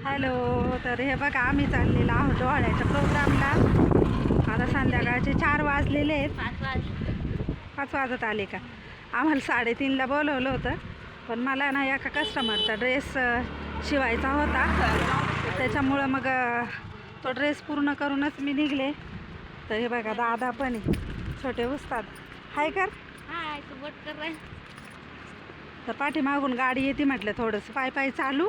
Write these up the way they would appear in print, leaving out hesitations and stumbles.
Hello. तर हे बघा आम्ही चाललेलो आहोत डोहाळ्याच्या प्रोग्रामला. आता संध्याकाळचे 4 वाजलेले आहेत. 5 वाजत आले का. आम्हाला 3:30ला बोलवलं होतं, पण मला ना एका कस्टमरचा ड्रेस शिवायचा होता, त्याच्यामुळं मग तो ड्रेस पूर्ण करूनच मी निघले. तर हे बघा दादा पण आहे, छोटे उस्ताद. हाय कर. तर पाठीमागून गाडी येते, म्हटलं थोडंसं पाय पाय चालू.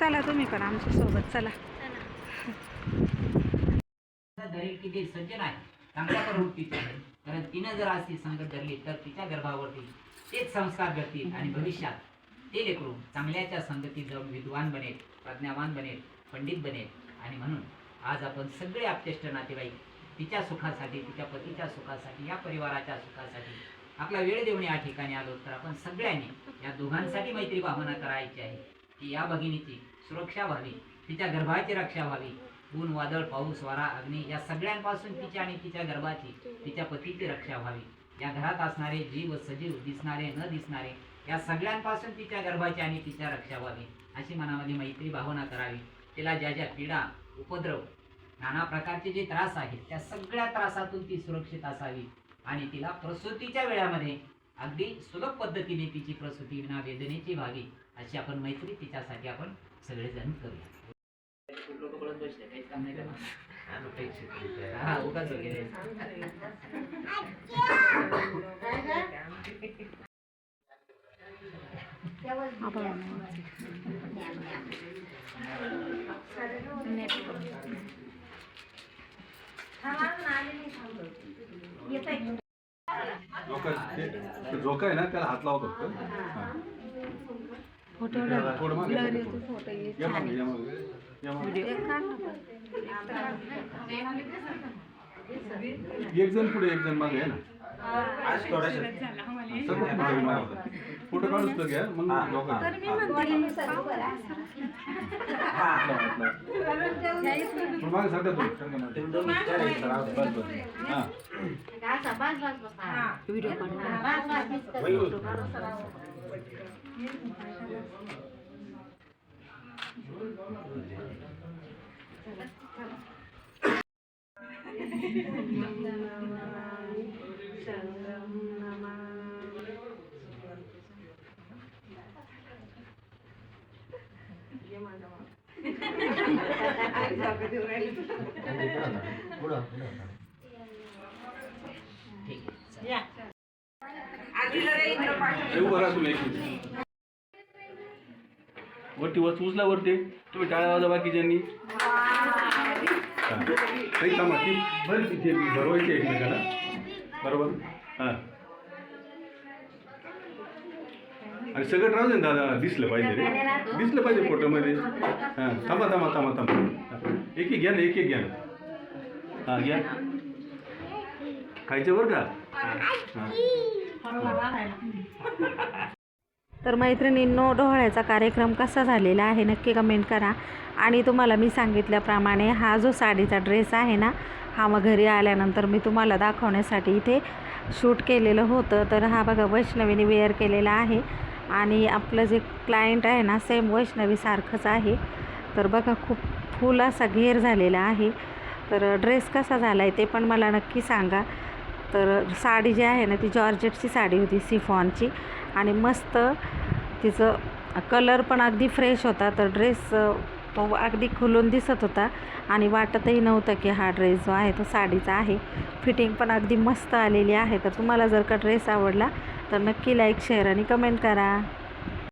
चला तुम्ही पण आमच्या सोबत चला. किती सज्जन आहे, चांगल्या प्रवृत्तीची आहे. कारण तिनं जर अशी संगत धरली तर तिच्या गर्भावरती तेच संस्कार घडतील आणि भविष्यात ते लेकरू चांगल्याच्या संगतीत जाऊन विद्वान बनेल, प्रज्ञावान बनेल, पंडित बनेल. आणि म्हणून आज आपण सगळे आपतेष्ट नातेवाईक तिच्या सुखासाठी, तिच्या पतीच्या सुखासाठी, या परिवाराच्या सुखासाठी आपला वेळ देऊन या ठिकाणी आलो. तर आपण सगळ्यांनी या दोघांसाठी मैत्री भावना करायची आहे की या भगिनीची सुरक्षा व्हावी, तिच्या गर्भाची रक्षा व्हावी. ऊन, वादळ, पाऊस, वारा, अग्नी या सगळ्यांपासून तिच्या आणि तिच्या गर्भाची, तिच्या पतीची रक्षा व्हावी. या घरात असणारे जीव, सजीव, दिसणारे न दिसणारे, या सगळ्यांपासून तिच्या गर्भाची आणि तिच्या रक्षा व्हावी अशी मनामध्ये मैत्री भावना करावी. तिला ज्या ज्या पीडा, उपद्रव, नाना प्रकारचे जे त्रास आहेत त्या सगळ्या त्रासातून ती सुरक्षित असावी आणि तिला प्रसूतीच्या वेळामध्ये अगदी सुलभ पद्धतीने तिची प्रसूती विना वेदनेची व्हावी अशी आपण मैत्री तिच्यासाठी आपण सगळेजण करूया. लोक बोलत बसले, काहीच काम नाही करणार. हा उगाच वगैरे झोका आहे ना, त्याला हात लावत होतं. एक जण पुढे एक जण मागे आहे ना. फोटो काढूच तर घ्या मग मागे सगळ्यात व्हिडिओ वरती उचला वरती. तुम्ही टाळ्या वाजा बाकीच्यांनी. काही कामाची बरं तिथे भरवायची एकमेकाला. बरोबर. हां आणि सगळं राहू दे ना दादा, दिसलं पाहिजे रे, दिसलं पाहिजे फोटोमध्ये. हां थांबा थांबा थांबा थांबा. एक घ्या ना, एक घ्या ना. हां घ्या, खायचं बरं का. हां. तर मैत्रिणींनो, डोहाळ्याचा कार्यक्रम कसा झालेला आहे नक्की कमेंट करा. आणि तुम्हाला मी सांगितल्याप्रमाणे हा जो साडीचा ड्रेस आहे ना, हा मग घरी आल्यानंतर मी तुम्हाला दाखवण्यासाठी इथे शूट केलेलं होतं. तर हा बघा वैष्णवीने वेअर केलेला आहे आणि आपलं जे क्लायंट आहे ना सेम वैष्णवीसारखंच आहे. तर बघा खूप फुल असा घेर झालेला आहे. तर ड्रेस कसा झाला आहे ते पण मला नक्की सांगा. तर साडी जी आहे ना ती जॉर्जेटची साडी होती, सिफॉनची, आणि मस्त तिचं कलर पण अगदी फ्रेश होता. तर ड्रेस तो अगदी खुलून दिसत होता आणि वाटतही नव्हतं की हा ड्रेस जो आहे तो साडीचा आहे. फिटिंग पण अगदी मस्त आलेली आहे. तर तुम्हाला जर का ड्रेस आवडला तर नक्की लाईक, शेअर आणि कमेंट करा.